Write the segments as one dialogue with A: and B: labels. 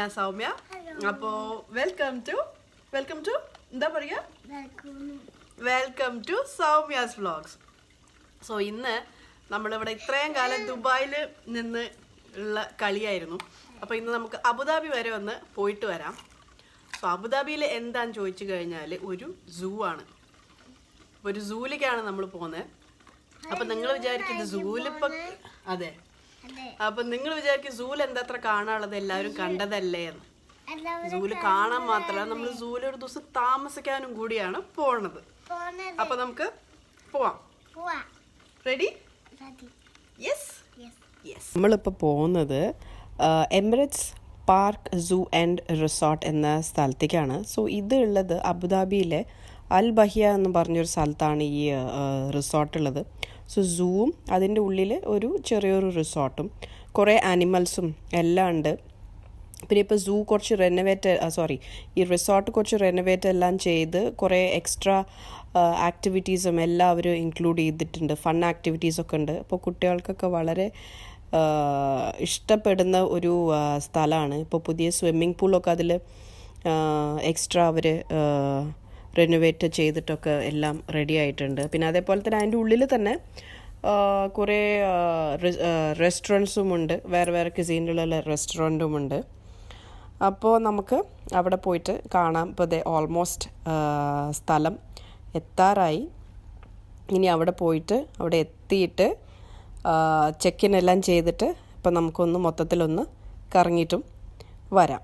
A: ഞാൻ സൗമ്യ. അപ്പോൾ welcome to എന്താ പറയുക, welcome to Soumya's vlogs. So ഇന്ന് നമ്മളിവിടെ ഇത്രയും കാലം ദുബായിൽ നിന്ന് ഉള്ള കളിയായിരുന്നു. അപ്പോൾ ഇന്ന് നമുക്ക് അബുദാബി വരെ ഒന്ന് പോയിട്ട് വരാം. സോ അബുദാബിയിൽ എന്താണെന്ന് ചോദിച്ചു കഴിഞ്ഞാൽ ഒരു സൂ ആണ്. ഒരു സൂവിലേക്കാണ് നമ്മൾ പോകുന്നത്. അപ്പം നിങ്ങൾ വിചാരിക്കുന്നത് സൂവിലിപ്പം അതെ, അപ്പം നിങ്ങൾ വിചാരിക്കും സൂവിൽ എന്താ അത്ര കാണാനുള്ളത്, എല്ലാവരും കണ്ടതല്ലേ എന്ന്. സൂവിൽ കാണാൻ മാത്രമല്ല, നമ്മൾ സൂവിൽ ഒരു ദിവസം താമസിക്കാനും കൂടിയാണ് പോണത്. അപ്പം നമുക്ക് പോവാം. റെഡി? യെസ്.
B: നമ്മളിപ്പോൾ പോകുന്നത് Emirates park zoo and resort എന്ന സ്ഥലത്തേക്കാണ്. സോ ഇത് ഉള്ളത് അബുദാബിയിലെ അൽ ബഹിയ എന്ന് പറഞ്ഞൊരു സ്ഥലത്താണ് ഈ റിസോർട്ടുള്ളത്. സോ സൂവും അതിൻ്റെ ഉള്ളിൽ ഒരു ചെറിയൊരു റിസോർട്ടും കുറേ ആനിമൽസും എല്ലാം ഉണ്ട്. പിന്നെ ഇപ്പോൾ സൂ കുറച്ച് ഈ റിസോർട്ട് കുറച്ച് റെനോവേറ്റ് എല്ലാം ചെയ്ത് കുറേ എക്സ്ട്രാ ആക്ടിവിറ്റീസും എല്ലാം അവർ ഇൻക്ലൂഡ് ചെയ്തിട്ടുണ്ട്. ഫൺ ആക്ടിവിറ്റീസൊക്കെ ഉണ്ട്. അപ്പോൾ കുട്ടികൾക്കൊക്കെ വളരെ ഇഷ്ടപ്പെടുന്ന ഒരു സ്ഥലമാണ്. ഇപ്പോൾ പുതിയ സ്വിമ്മിംഗ് പൂളൊക്കെ അതിൽ എക്സ്ട്രാ അവർ റെനോവേറ്റ് ചെയ്തിട്ടൊക്കെ എല്ലാം റെഡി ആയിട്ടുണ്ട്. പിന്നെ അതേപോലെ തന്നെ അതിൻ്റെ ഉള്ളിൽ തന്നെ കുറേ റെസ്റ്റോറൻറ്റ്സും ഉണ്ട്, വേറെ വേറെ ക്യുസീനിലുള്ള റെസ്റ്റോറൻറ്റും ഉണ്ട്. അപ്പോൾ നമുക്ക് അവിടെ പോയിട്ട് കാണാം. ഇപ്പോൾ ദേ ഓൾമോസ്റ്റ് സ്ഥലം എത്താറായി. ഇനി അവിടെ പോയിട്ട് അവിടെ എത്തിയിട്ട് ചെക്ക് ഇൻ എല്ലാം ചെയ്തിട്ട് ഇപ്പം നമുക്കൊന്ന് മൊത്തത്തിലൊന്ന് കറങ്ങിയിട്ടും വരാം.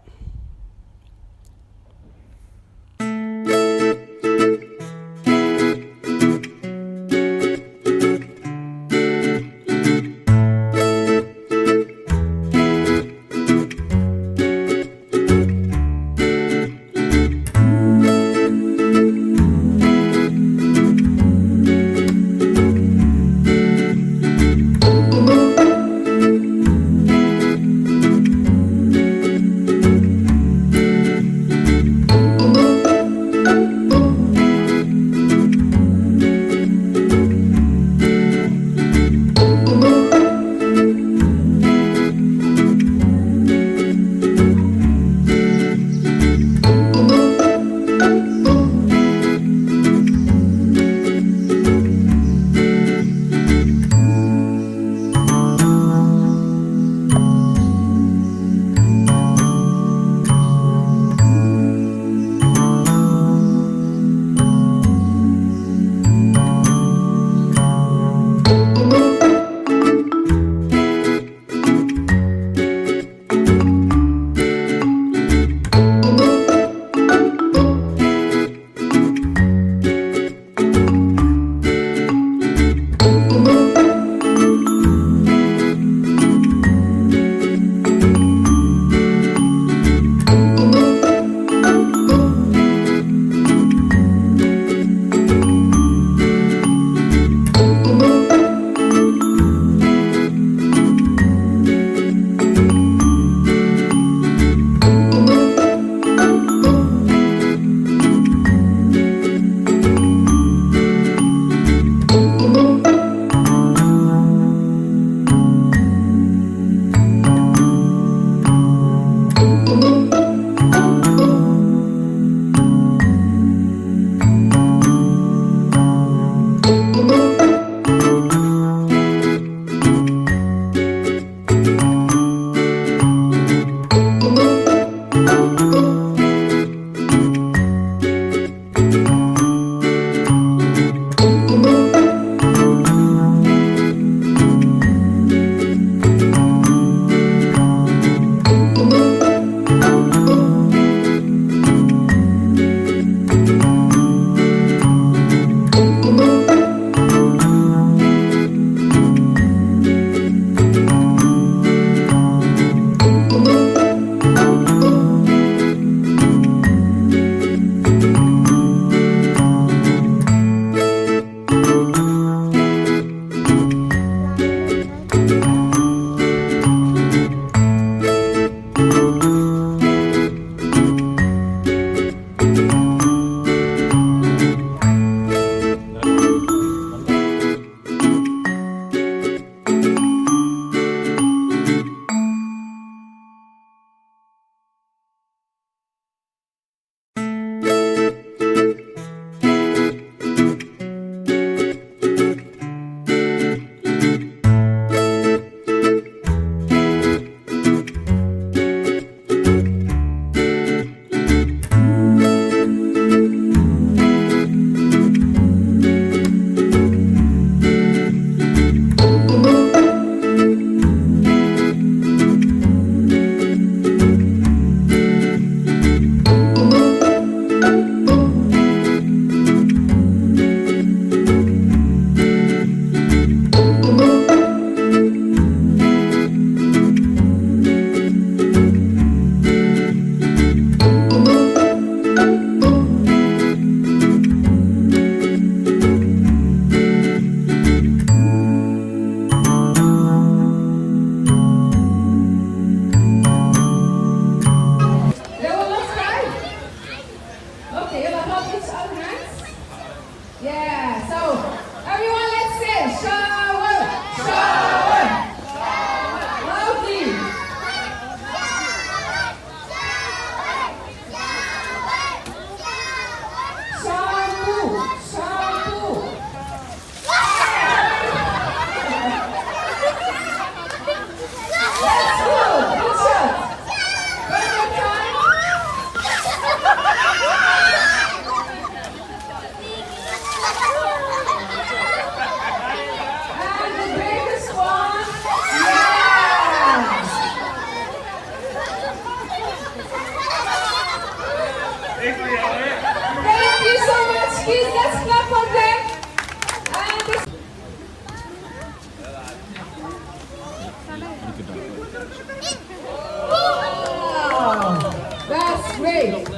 C: Great.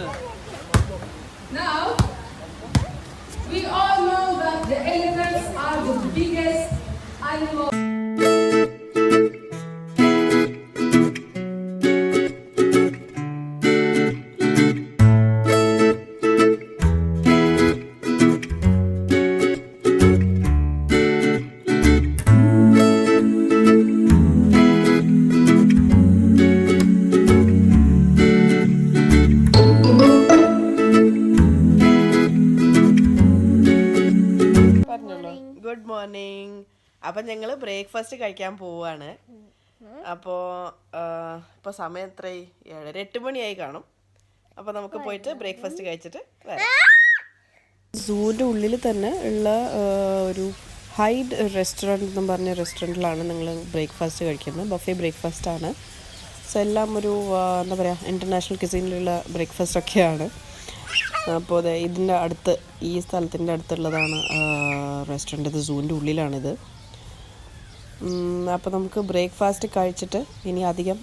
C: Now, we all know that the elephants are the biggest animal.
A: Good morning. അപ്പം ഞങ്ങൾ ബ്രേക്ക്ഫാസ്റ്റ് കഴിക്കാൻ പോവാണ്. അപ്പോൾ ഇപ്പോൾ സമയം എത്രയായി? 7-8 മണിയായി കാണും. അപ്പോൾ നമുക്ക് പോയിട്ട് ബ്രേക്ക്ഫാസ്റ്റ് കഴിച്ചിട്ട് വരാം.
B: സൂവിൻ്റെ ഉള്ളിൽ തന്നെ ഉള്ള ഒരു ഹൈഡ് റെസ്റ്റോറൻറ്റ് എന്നും പറഞ്ഞ റെസ്റ്റോറൻറ്റിലാണ് നിങ്ങൾ ബ്രേക്ക്ഫാസ്റ്റ് കഴിക്കുന്നത്. ബഫേ ബ്രേക്ക്ഫാസ്റ്റാണ്. സോ എല്ലാം ഒരു എന്താ പറയുക, ഇൻ്റർനാഷണൽ ക്യുസീനിലുള്ള ബ്രേക്ക്ഫാസ്റ്റൊക്കെയാണ്. അപ്പോൾ ഇതിൻ്റെ അടുത്ത്, ഈ സ്ഥലത്തിൻ്റെ അടുത്തുള്ളതാണ് റെസ്റ്റോറൻറ്റ്. ഇത് സൂവിൻ്റെ ഉള്ളിലാണിത്. അപ്പോൾ നമുക്ക് ബ്രേക്ക്ഫാസ്റ്റ് കഴിച്ചിട്ട് ഇനി അധികം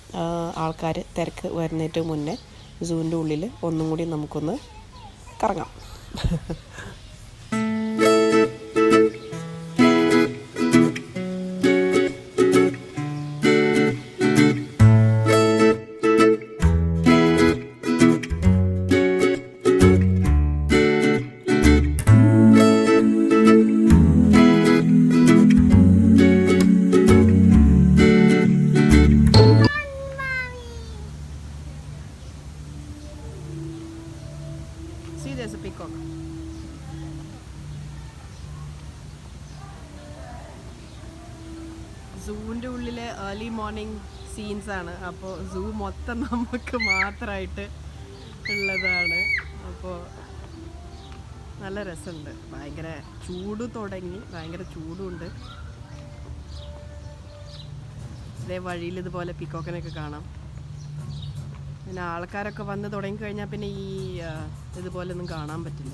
B: ആൾക്കാർ തിരക്ക് വരുന്നതിന് മുന്നേ സൂവിൻ്റെ ഉള്ളിൽ ഒന്നും കൂടി നമുക്കൊന്ന് കറങ്ങാം.
A: See, there's a peacock. സൂവിൻ്റെ ഉള്ളിലെ ഏർലി മോർണിംഗ് സീൻസ് ആണ്. അപ്പോൾ സൂ മൊത്തം നമുക്ക് മാത്രമായിട്ട് ഉള്ളതാണ്. അപ്പോൾ നല്ല രസമുണ്ട്. ഭയങ്കര ചൂട് തുടങ്ങി, ഭയങ്കര ചൂടുണ്ട്. ഇതേ വഴിയിൽ ഇതുപോലെ പീക്കോക്കിനൊക്കെ കാണാം. പിന്നെ ആൾക്കാരൊക്കെ വന്ന് തുടങ്ങിക്കഴിഞ്ഞാൽ പിന്നെ ഈ ഇതുപോലൊന്നും കാണാൻ പറ്റില്ല.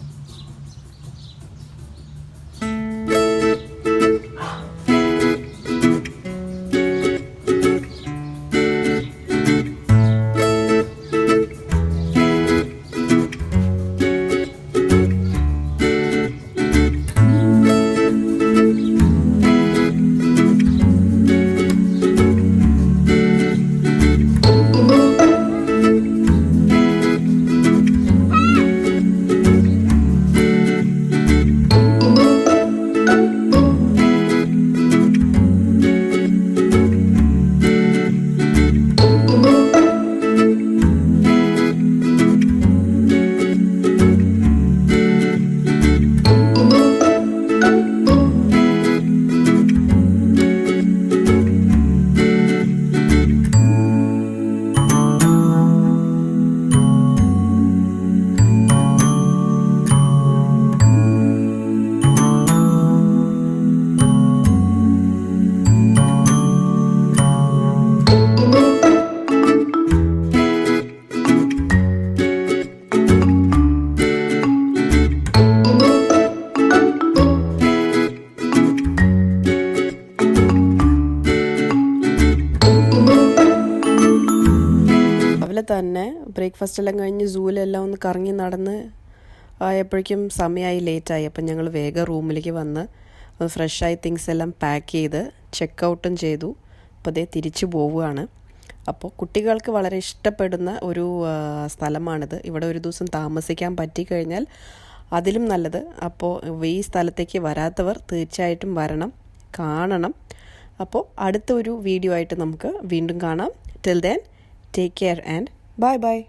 B: തന്നെ ബ്രേക്ക്ഫാസ്റ്റ് എല്ലാം കഴിഞ്ഞ് സൂവിലെല്ലാം ഒന്ന് കറങ്ങി നടന്ന് ആയപ്പോഴേക്കും സമയമായി, ലേറ്റായി. അപ്പം ഞങ്ങൾ വേഗം റൂമിലേക്ക് വന്ന് ഫ്രഷായി തിങ്സ് എല്ലാം പാക്ക് ചെയ്ത് ചെക്കൗട്ടും ചെയ്തു. അപ്പോൾ അതേ തിരിച്ചു പോവുകയാണ്. അപ്പോൾ കുട്ടികൾക്ക് വളരെ ഇഷ്ടപ്പെടുന്ന ഒരു സ്ഥലമാണിത്. ഇവിടെ ഒരു ദിവസം താമസിക്കാൻ പറ്റിക്കഴിഞ്ഞാൽ അതിലും നല്ലത്. അപ്പോൾ ഈ സ്ഥലത്തേക്ക് വരാത്തവർ തീർച്ചയായിട്ടും വരണം, കാണണം. അപ്പോൾ അടുത്തൊരു വീഡിയോ ആയിട്ട് നമുക്ക് വീണ്ടും കാണാം. Till then, take care and bye bye.